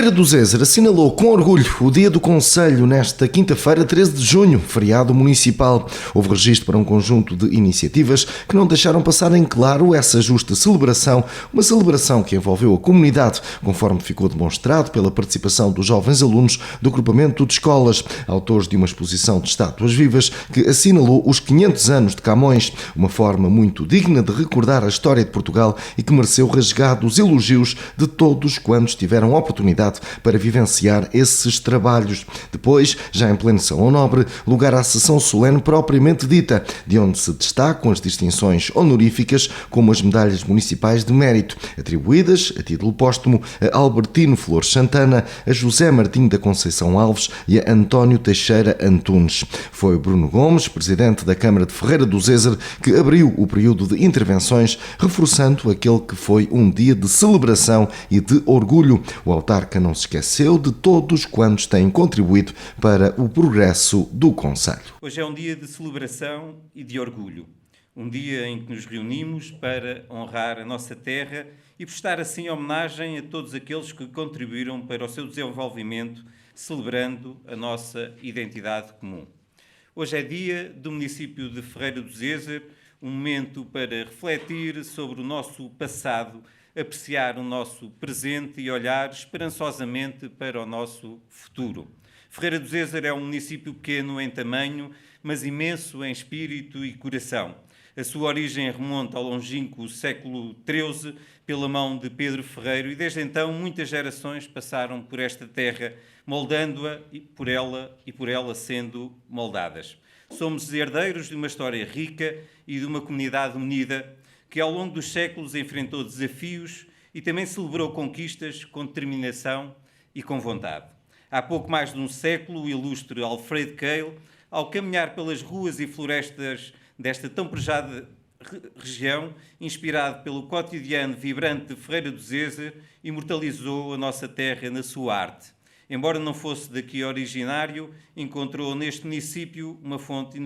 Ferreira do Zezer assinalou com orgulho o Dia do Concelho nesta quinta-feira, 13 de junho, feriado municipal. Houve registro para um conjunto de iniciativas que não deixaram passar em claro essa justa celebração, uma celebração que envolveu a comunidade, conforme ficou demonstrado pela participação dos jovens alunos do agrupamento de escolas, autores de uma exposição de estátuas vivas que assinalou os 500 anos de Camões, uma forma muito digna de recordar a história de Portugal e que mereceu rasgados elogios de todos quantos tiveram oportunidade para vivenciar esses trabalhos. Depois, já em pleno Salão Nobre, lugar à sessão solene propriamente dita, de onde se destacam as distinções honoríficas, como as medalhas municipais de mérito, atribuídas, a título póstumo, a Albertino Flores Santana, a José Martim da Conceição Alves e a António Teixeira Antunes. Foi Bruno Gomes, presidente da Câmara de Ferreira do Zezer, que abriu o período de intervenções, reforçando aquele que foi um dia de celebração e de orgulho. O autarca não se esqueceu de todos quantos têm contribuído para o progresso do concelho. Hoje é um dia de celebração e de orgulho. Um dia em que nos reunimos para honrar a nossa terra e prestar assim homenagem a todos aqueles que contribuíram para o seu desenvolvimento, celebrando a nossa identidade comum. Hoje é dia do município de Ferreira do Zezer, um momento para refletir sobre o nosso passado, apreciar o nosso presente e olhar esperançosamente para o nosso futuro. Ferreira do Zezer é um município pequeno em tamanho, mas imenso em espírito e coração. A sua origem remonta ao longínquo século XIII, pela mão de Pedro Ferreiro, e desde então muitas gerações passaram por esta terra, moldando-a e por ela sendo moldadas. Somos herdeiros de uma história rica e de uma comunidade unida, que ao longo dos séculos enfrentou desafios e também celebrou conquistas com determinação e com vontade. Há pouco mais de um século, o ilustre Alfredo Keil, ao caminhar pelas ruas e florestas desta tão prejada região, inspirado pelo cotidiano vibrante de Ferreira do Zezer, imortalizou a nossa terra na sua arte. Embora não fosse daqui originário, encontrou neste município uma fonte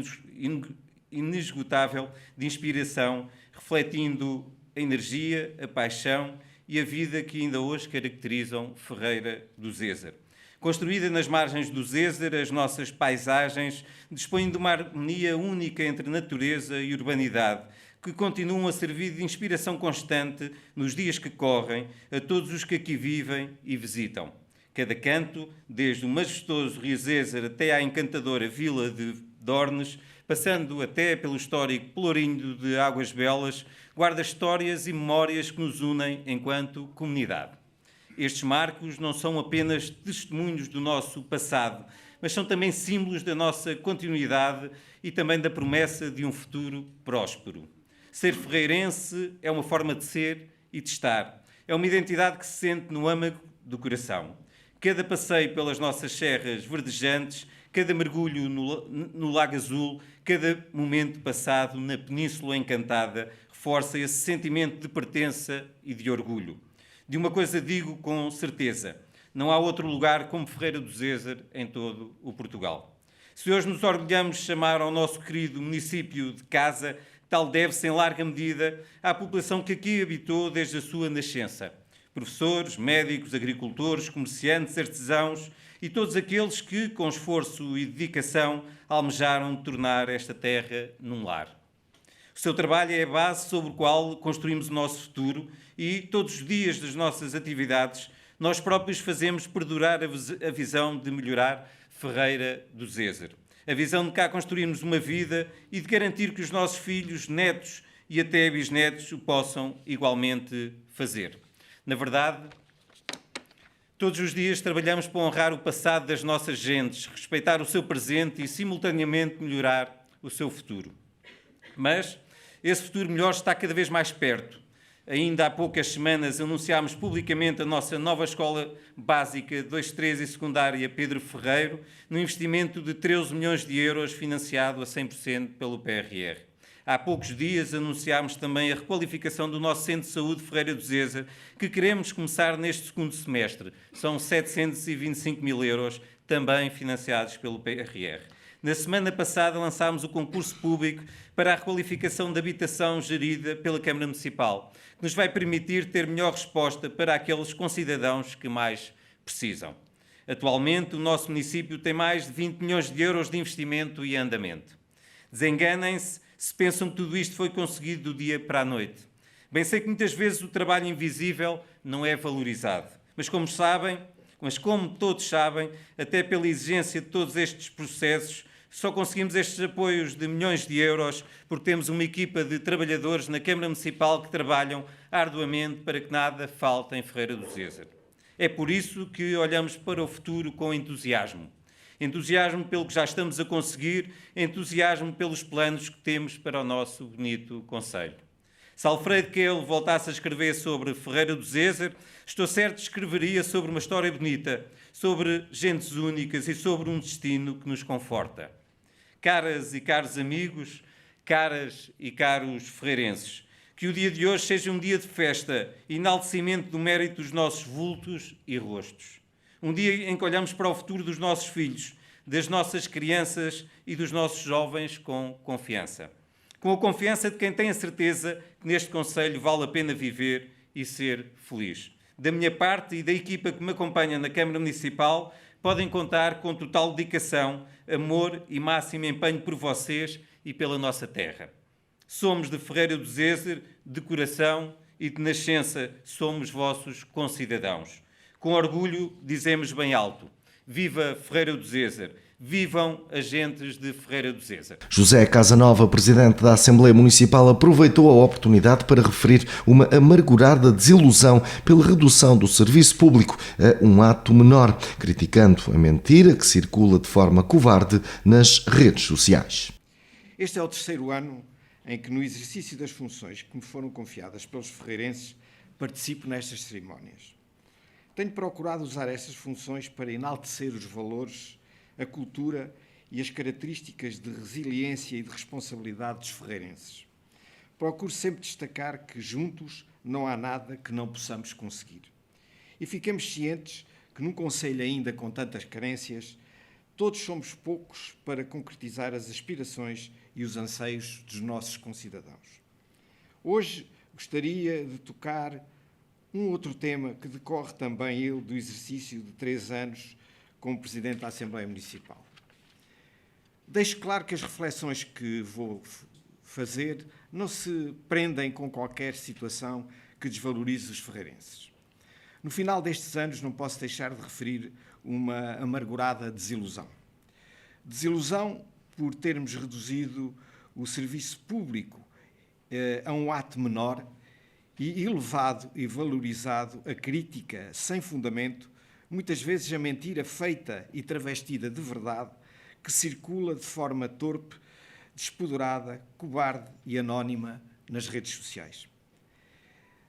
inesgotável de inspiração, refletindo a energia, a paixão e a vida que ainda hoje caracterizam Ferreira do Zezer. Construída nas margens do Zezer, as nossas paisagens dispõem de uma harmonia única entre natureza e urbanidade, que continuam a servir de inspiração constante nos dias que correm a todos os que aqui vivem e visitam. Cada canto, desde o majestoso Rio Zezer até à encantadora vila de Dornes, passando até pelo histórico Pelourinho de Águas Belas, guarda histórias e memórias que nos unem enquanto comunidade. Estes marcos não são apenas testemunhos do nosso passado, mas são também símbolos da nossa continuidade e também da promessa de um futuro próspero. Ser ferreirense é uma forma de ser e de estar. É uma identidade que se sente no âmago do coração. Cada passeio pelas nossas serras verdejantes, cada mergulho no Lago Azul, cada momento passado na Península Encantada reforça esse sentimento de pertença e de orgulho. De uma coisa digo com certeza, não há outro lugar como Ferreira do Zezer em todo o Portugal. Se hoje nos orgulhamos de chamar ao nosso querido município de casa, tal deve-se em larga medida à população que aqui habitou desde a sua nascença. Professores, médicos, agricultores, comerciantes, artesãos e todos aqueles que, com esforço e dedicação, almejaram tornar esta terra num lar. O seu trabalho é a base sobre a qual construímos o nosso futuro e, todos os dias das nossas atividades, nós próprios fazemos perdurar a visão de melhorar Ferreira do Zezer. A visão de cá construirmos uma vida e de garantir que os nossos filhos, netos e até bisnetos o possam igualmente fazer. Na verdade, todos os dias trabalhamos para honrar o passado das nossas gentes, respeitar o seu presente e, simultaneamente, melhorar o seu futuro. Mas esse futuro melhor está cada vez mais perto. Ainda há poucas semanas anunciámos publicamente a nossa nova escola básica 2-3 e secundária Pedro Ferreiro, no investimento de 13 milhões de euros financiado a 100% pelo PRR. Há poucos dias anunciámos também a requalificação do nosso Centro de Saúde Ferreira do Zezer, que queremos começar neste segundo semestre. São 725 mil euros, também financiados pelo PRR. Na semana passada lançámos o concurso público para a requalificação da habitação gerida pela Câmara Municipal, que nos vai permitir ter melhor resposta para aqueles concidadãos que mais precisam. Atualmente, o nosso município tem mais de 20 milhões de euros de investimento e andamento. Desenganem-se se pensam que tudo isto foi conseguido do dia para a noite. Bem sei que muitas vezes o trabalho invisível não é valorizado, mas como todos sabem, até pela exigência de todos estes processos, só conseguimos estes apoios de milhões de euros porque temos uma equipa de trabalhadores na Câmara Municipal que trabalham arduamente para que nada falte em Ferreira do Zezer. É por isso que olhamos para o futuro com entusiasmo. Entusiasmo pelo que já estamos a conseguir, entusiasmo pelos planos que temos para o nosso bonito concelho. Se Alfredo Quelo voltasse a escrever sobre Ferreira do Zezer, estou certo que escreveria sobre uma história bonita, sobre gentes únicas e sobre um destino que nos conforta. Caras e caros amigos, caras e caros ferreirenses, que o dia de hoje seja um dia de festa e enaltecimento do mérito dos nossos vultos e rostos. Um dia em que olhamos para o futuro dos nossos filhos, das nossas crianças e dos nossos jovens com confiança. Com a confiança de quem tem a certeza que neste concelho vale a pena viver e ser feliz. Da minha parte e da equipa que me acompanha na Câmara Municipal, podem contar com total dedicação, amor e máximo empenho por vocês e pela nossa terra. Somos de Ferreira do Zezer, de coração e de nascença somos vossos concidadãos. Com orgulho dizemos bem alto, viva Ferreira do Zezer, vivam as gentes de Ferreira do Zezer. José Casanova, presidente da Assembleia Municipal, aproveitou a oportunidade para referir uma amargurada desilusão pela redução do serviço público a um ato menor, criticando a mentira que circula de forma covarde nas redes sociais. Este é o terceiro ano em que, no exercício das funções que me foram confiadas pelos ferreirenses, participo nestas cerimónias. Tenho procurado usar estas funções para enaltecer os valores, a cultura e as características de resiliência e de responsabilidade dos ferreirenses. Procuro sempre destacar que juntos não há nada que não possamos conseguir. E fiquemos cientes que num concelho ainda com tantas carências, todos somos poucos para concretizar as aspirações e os anseios dos nossos concidadãos. Hoje gostaria de tocar um outro tema que decorre também ele do exercício de 3 anos como Presidente da Assembleia Municipal. Deixo claro que as reflexões que vou fazer não se prendem com qualquer situação que desvalorize os ferreirenses. No final destes anos não posso deixar de referir uma amargurada desilusão. Desilusão por termos reduzido o serviço público a um ato menor e elevado e valorizado a crítica sem fundamento, muitas vezes a mentira feita e travestida de verdade, que circula de forma torpe, despoderada, cobarde e anónima nas redes sociais.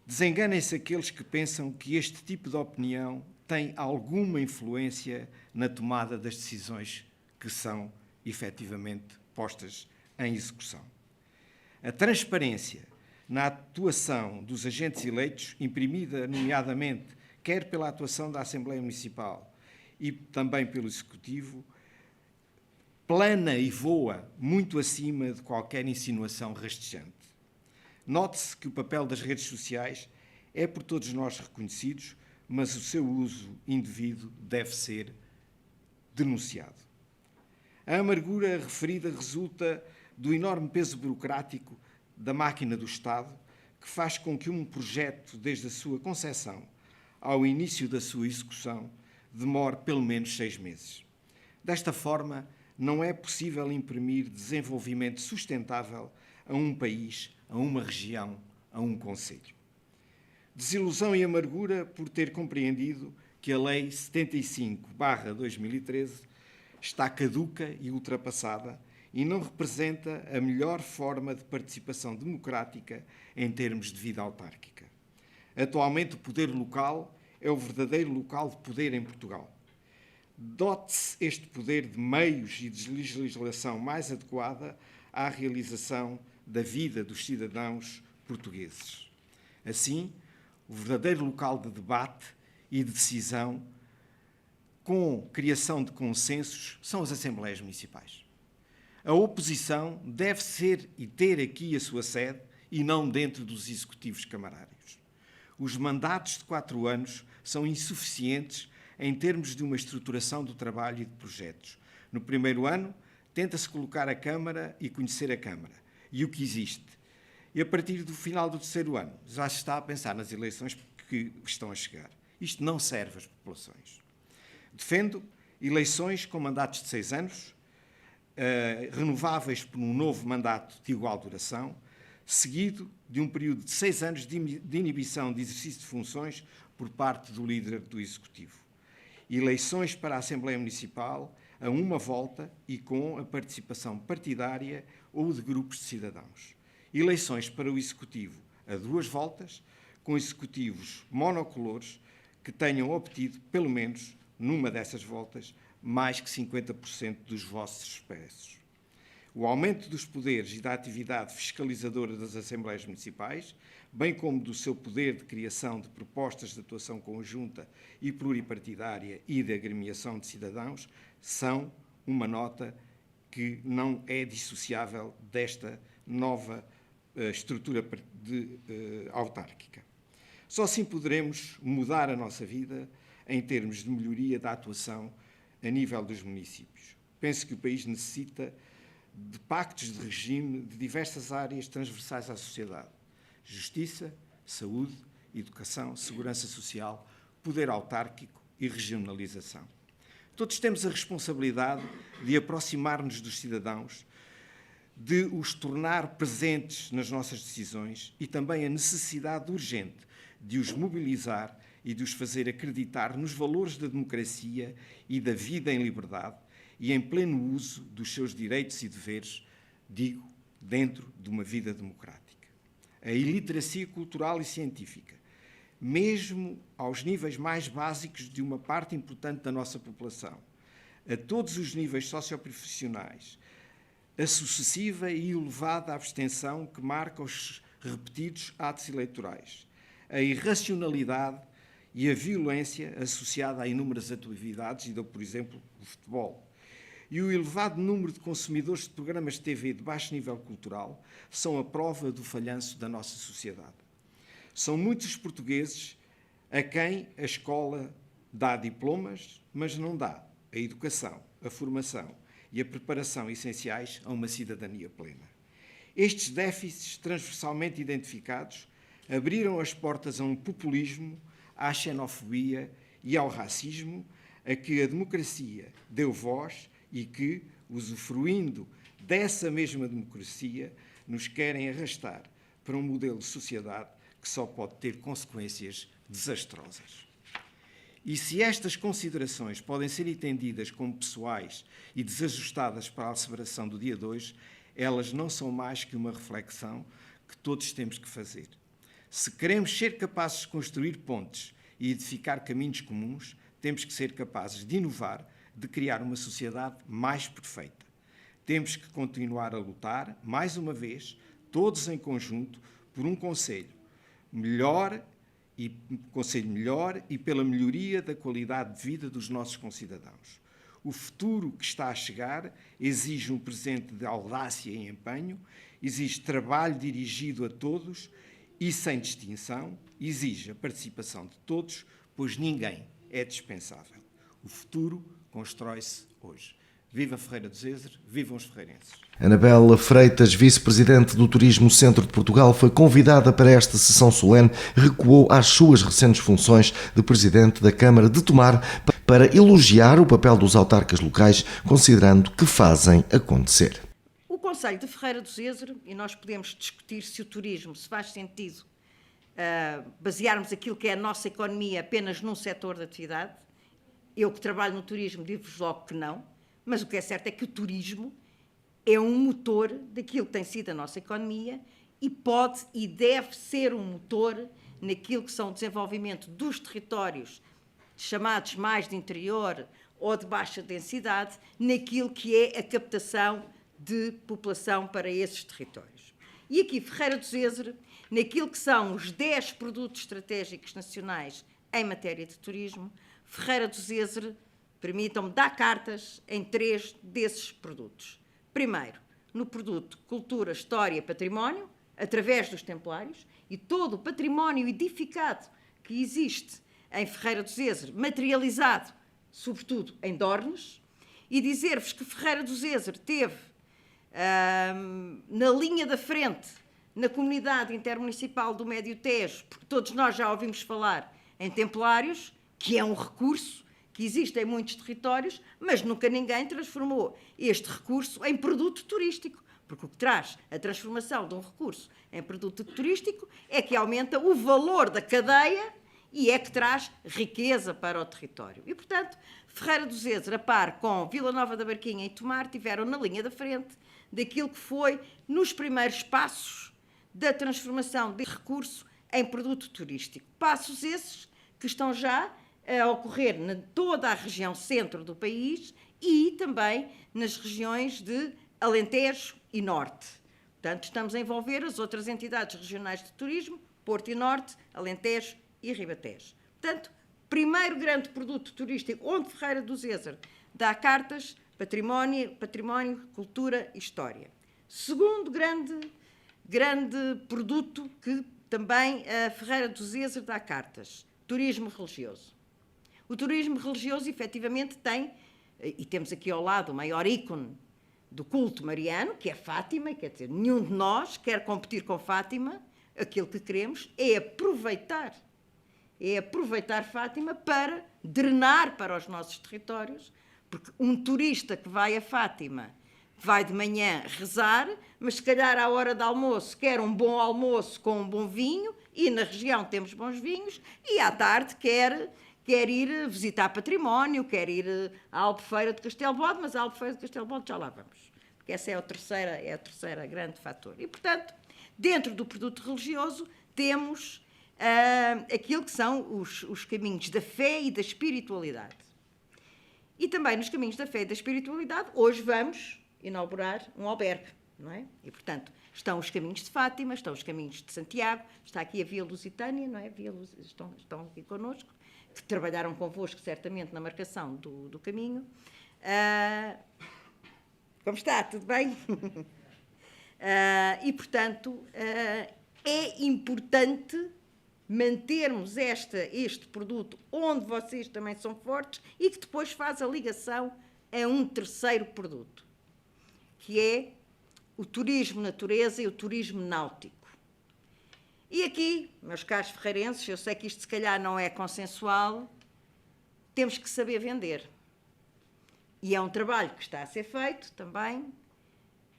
Desenganem-se aqueles que pensam que este tipo de opinião tem alguma influência na tomada das decisões que são efetivamente postas em execução. A transparência na atuação dos agentes eleitos, imprimida nomeadamente quer pela atuação da Assembleia Municipal e também pelo Executivo, plana e voa muito acima de qualquer insinuação rastejante. Note-se que o papel das redes sociais é por todos nós reconhecido, mas o seu uso indevido deve ser denunciado. A amargura referida resulta do enorme peso burocrático da máquina do Estado, que faz com que um projeto, desde a sua concepção ao início da sua execução, demore pelo menos 6 meses. Desta forma, não é possível imprimir desenvolvimento sustentável a um país, a uma região, a um concelho. Desilusão e amargura por ter compreendido que a Lei 75/2013 está caduca e ultrapassada e não representa a melhor forma de participação democrática em termos de vida autárquica. Atualmente, o poder local é o verdadeiro local de poder em Portugal. Dote-se este poder de meios e de legislação mais adequada à realização da vida dos cidadãos portugueses. Assim, o verdadeiro local de debate e de decisão, com criação de consensos, são as Assembleias Municipais. A oposição deve ser e ter aqui a sua sede e não dentro dos executivos camarários. Os mandatos de 4 anos são insuficientes em termos de uma estruturação do trabalho e de projetos. No primeiro ano, tenta-se colocar a Câmara e conhecer a Câmara e o que existe. E a partir do final do terceiro ano, já se está a pensar nas eleições que estão a chegar. Isto não serve às populações. Defendo eleições com mandatos de 6 anos, renováveis por um novo mandato de igual duração, seguido de um período de 6 anos de inibição de exercício de funções por parte do líder do Executivo. Eleições para a Assembleia Municipal a uma volta e com a participação partidária ou de grupos de cidadãos. Eleições para o Executivo a 2 voltas, com executivos monocolores que tenham obtido, pelo menos numa dessas voltas, mais que 50% dos vossos expressos. O aumento dos poderes e da atividade fiscalizadora das Assembleias Municipais, bem como do seu poder de criação de propostas de atuação conjunta e pluripartidária e de agremiação de cidadãos, são uma nota que não é dissociável desta nova estrutura autárquica. Só assim poderemos mudar a nossa vida em termos de melhoria da atuação a nível dos municípios. Penso que o país necessita de pactos de regime de diversas áreas transversais à sociedade: justiça, saúde, educação, segurança social, poder autárquico e regionalização. Todos temos a responsabilidade de aproximar-nos dos cidadãos, de os tornar presentes nas nossas decisões e também a necessidade urgente de os mobilizar e de os fazer acreditar nos valores da democracia e da vida em liberdade e em pleno uso dos seus direitos e deveres, digo, dentro de uma vida democrática. A iliteracia cultural e científica, mesmo aos níveis mais básicos de uma parte importante da nossa população, a todos os níveis socioprofissionais, a sucessiva e elevada abstenção que marca os repetidos atos eleitorais, a irracionalidade e a violência associada a inúmeras atividades, e dou, por exemplo, o futebol, e o elevado número de consumidores de programas de TV de baixo nível cultural são a prova do falhanço da nossa sociedade. São muitos os portugueses a quem a escola dá diplomas, mas não dá a educação, a formação e a preparação essenciais a uma cidadania plena. Estes déficits transversalmente identificados abriram as portas a um populismo, à xenofobia e ao racismo, a que a democracia deu voz e que, usufruindo dessa mesma democracia, nos querem arrastar para um modelo de sociedade que só pode ter consequências desastrosas. E se estas considerações podem ser entendidas como pessoais e desajustadas para a celebração do dia 2, elas não são mais que uma reflexão que todos temos que fazer. Se queremos ser capazes de construir pontes e edificar caminhos comuns, temos que ser capazes de inovar, de criar uma sociedade mais perfeita. Temos que continuar a lutar, mais uma vez, todos em conjunto, por um conselho melhor e pela melhoria da qualidade de vida dos nossos concidadãos. O futuro que está a chegar exige um presente de audácia e empenho, exige trabalho dirigido a todos e sem distinção, exige a participação de todos, pois ninguém é dispensável. O futuro constrói-se hoje. Viva Ferreira do Zezer, vivam os ferreirenses. Anabela Freitas, vice-presidente do Turismo Centro de Portugal, foi convidada para esta sessão solene, recuou às suas recentes funções de presidente da Câmara de Tomar para elogiar o papel dos autarcas locais, considerando que fazem acontecer. O Conselho de Ferreira do Zezer, e nós podemos discutir se o turismo, se faz sentido basearmos aquilo que é a nossa economia apenas num setor de atividade. Eu que trabalho no turismo digo-vos logo que não, mas o que é certo é que o turismo é um motor daquilo que tem sido a nossa economia e pode e deve ser um motor naquilo que são o desenvolvimento dos territórios chamados mais de interior ou de baixa densidade, naquilo que é a captação de população para esses territórios. E aqui, Ferreira do Zezer, naquilo que são os 10 produtos estratégicos nacionais em matéria de turismo, Ferreira do Zezer, permitam-me dar cartas em 3 desses produtos. Primeiro, no produto Cultura, História e Património, através dos Templários, e todo o património edificado que existe em Ferreira do Zezer, materializado, sobretudo, em Dornes, e dizer-vos que Ferreira do Zezer teve na linha da frente, na comunidade intermunicipal do Médio Tejo, porque todos nós já ouvimos falar em templários, que é um recurso que existe em muitos territórios, mas nunca ninguém transformou este recurso em produto turístico, porque o que traz a transformação de um recurso em produto turístico é que aumenta o valor da cadeia e é que traz riqueza para o território. E, portanto, Ferreira do Zezer, a par com Vila Nova da Barquinha e Tomar, tiveram na linha da frente daquilo que foi nos primeiros passos da transformação deste recurso em produto turístico. Passos esses que estão já a ocorrer em toda a região centro do país e também nas regiões de Alentejo e Norte. Portanto, estamos a envolver as outras entidades regionais de turismo, Porto e Norte, Alentejo e Ribatejo. Portanto, primeiro grande produto turístico onde Ferreira do Zezer dá cartas, património, cultura e história. Segundo grande produto que também a Ferreira do Zezer dá cartas, turismo religioso. O turismo religioso, efetivamente, tem, e temos aqui ao lado o maior ícone do culto mariano, que é Fátima, quer dizer, nenhum de nós quer competir com Fátima, aquilo que queremos é aproveitar Fátima para drenar para os nossos territórios, porque um turista que vai a Fátima vai de manhã rezar, mas se calhar à hora do almoço quer um bom almoço com um bom vinho, e na região temos bons vinhos, e à tarde quer ir visitar património, quer ir à Albufeira de Castelo Bode, mas à Albufeira de Castelo Bode já lá vamos, porque essa é a terceira grande fator. E, portanto, dentro do produto religioso temos aquilo que são os caminhos da fé e da espiritualidade. E também nos caminhos da fé e da espiritualidade, hoje vamos inaugurar um albergue, não é? E, portanto, estão os caminhos de Fátima, estão os caminhos de Santiago, está aqui a Via Lusitânia, não é? Estão aqui connosco, que trabalharam convosco, certamente, na marcação do caminho. Como está? Tudo bem? E, portanto, é importante mantermos este produto onde vocês também são fortes e que depois faz a ligação a um terceiro produto, que é o turismo natureza e o turismo náutico. E aqui, meus caros ferreirenses, eu sei que isto se calhar não é consensual, temos que saber vender. E é um trabalho que está a ser feito também.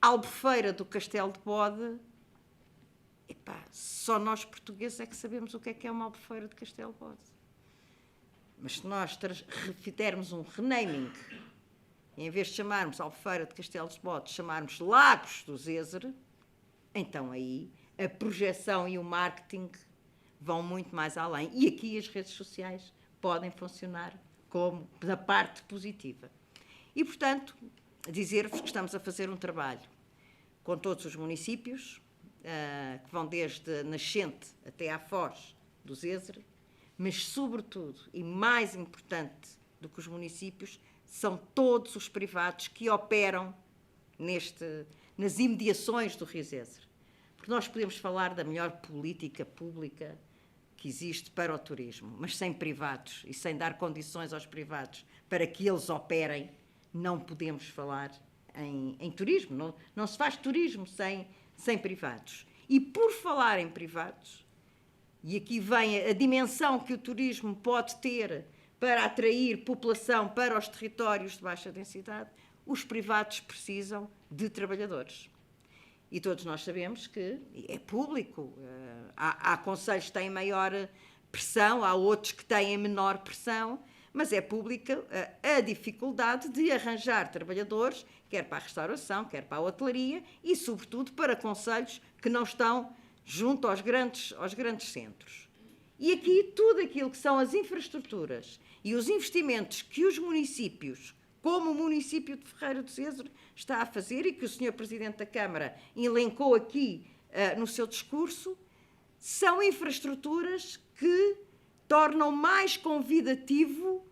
Albufeira do Castelo de Bode, só nós portugueses é que sabemos o que é uma albufeira de Castelo de Bode. Mas se nós dermos um renaming, e em vez de chamarmos Albufeira de Castelo de Bode, chamarmos Lagos do Zezer, então aí a projeção e o marketing vão muito mais além. E aqui as redes sociais podem funcionar como da parte positiva. E, portanto, dizer-vos que estamos a fazer um trabalho com todos os municípios, que vão desde Nascente até à Foz do Zezer, mas, sobretudo, e mais importante do que os municípios, são todos os privados que operam nas imediações do Rio Zezer. Porque nós podemos falar da melhor política pública que existe para o turismo, mas sem privados e sem dar condições aos privados para que eles operem, não podemos falar em turismo. Não se faz turismo sem privados. E por falar em privados, e aqui vem a dimensão que o turismo pode ter para atrair população para os territórios de baixa densidade, os privados precisam de trabalhadores. E todos nós sabemos que é público, há concelhos que têm maior pressão, há outros que têm menor pressão, mas é pública a dificuldade de arranjar trabalhadores, quer para a restauração, quer para a hotelaria e, sobretudo, para concelhos que não estão junto aos grandes centros. E aqui tudo aquilo que são as infraestruturas e os investimentos que os municípios, como o município de Ferreira do Zezer, está a fazer e que o Sr. Presidente da Câmara elencou aqui no seu discurso, são infraestruturas que tornam mais convidativo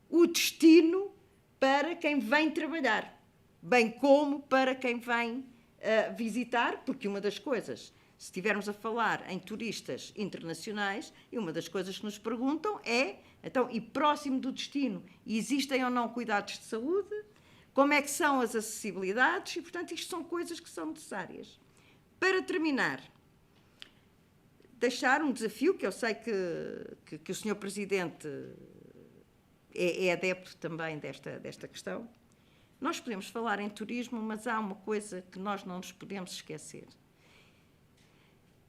o destino para quem vem trabalhar, bem como para quem vem visitar, porque uma das coisas se estivermos a falar em turistas internacionais, e uma das coisas que nos perguntam é, então, e próximo do destino, existem ou não cuidados de saúde? Como é que são as acessibilidades? E, portanto, isto são coisas que são necessárias. Para terminar, deixar um desafio, que eu sei que o Sr. Presidente é adepto também desta questão. Nós podemos falar em turismo, mas há uma coisa que nós não nos podemos esquecer.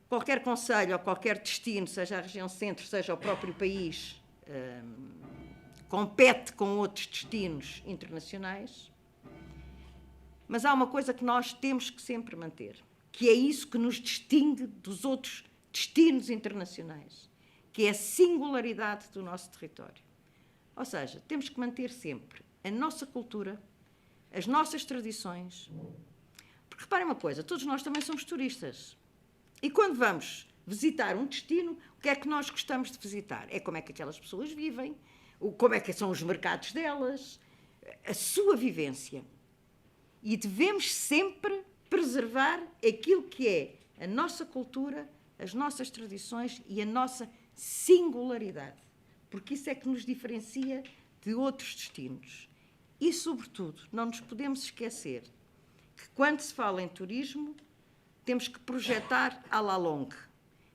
Qualquer concelho ou qualquer destino, seja a região centro, seja o próprio país, compete com outros destinos internacionais, mas há uma coisa que nós temos que sempre manter, que é isso que nos distingue dos outros destinos internacionais, que é a singularidade do nosso território. Ou seja, temos que manter sempre a nossa cultura, as nossas tradições. Porque reparem uma coisa, todos nós também somos turistas. E quando vamos visitar um destino, o que é que nós gostamos de visitar? É como é que aquelas pessoas vivem, como é que são os mercados delas, a sua vivência. E devemos sempre preservar aquilo que é a nossa cultura, as nossas tradições e a nossa singularidade. Porque isso é que nos diferencia de outros destinos. E, sobretudo, não nos podemos esquecer que, quando se fala em turismo, temos que projetar à la longue.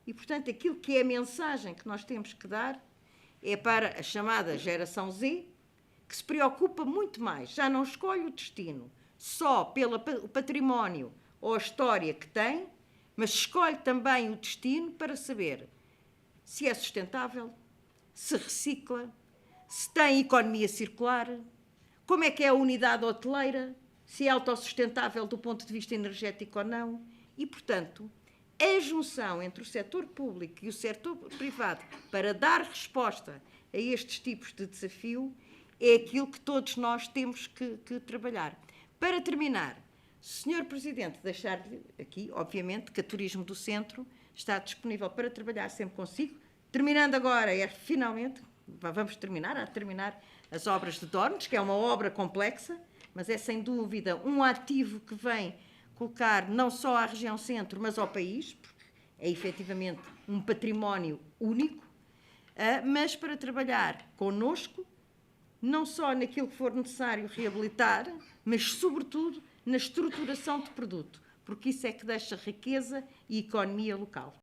E, portanto, aquilo que é a mensagem que nós temos que dar é para a chamada geração Z, que se preocupa muito mais, já não escolhe o destino só pelo património ou a história que tem, mas escolhe também o destino para saber se é sustentável, se recicla, se tem economia circular, como é que é a unidade hoteleira, se é autossustentável do ponto de vista energético ou não. E, portanto, a junção entre o setor público e o setor privado para dar resposta a estes tipos de desafio é aquilo que todos nós temos que trabalhar. Para terminar, Sr. Presidente, deixar-lhe aqui, obviamente, que a Turismo do Centro está disponível para trabalhar sempre consigo. Terminando agora, finalmente, vamos terminar as obras de Dornes, que é uma obra complexa, mas é sem dúvida um ativo que vem colocar não só à região centro, mas ao país, porque é efetivamente um património único, mas para trabalhar connosco, não só naquilo que for necessário reabilitar, mas sobretudo na estruturação de produto, porque isso é que deixa riqueza e economia local.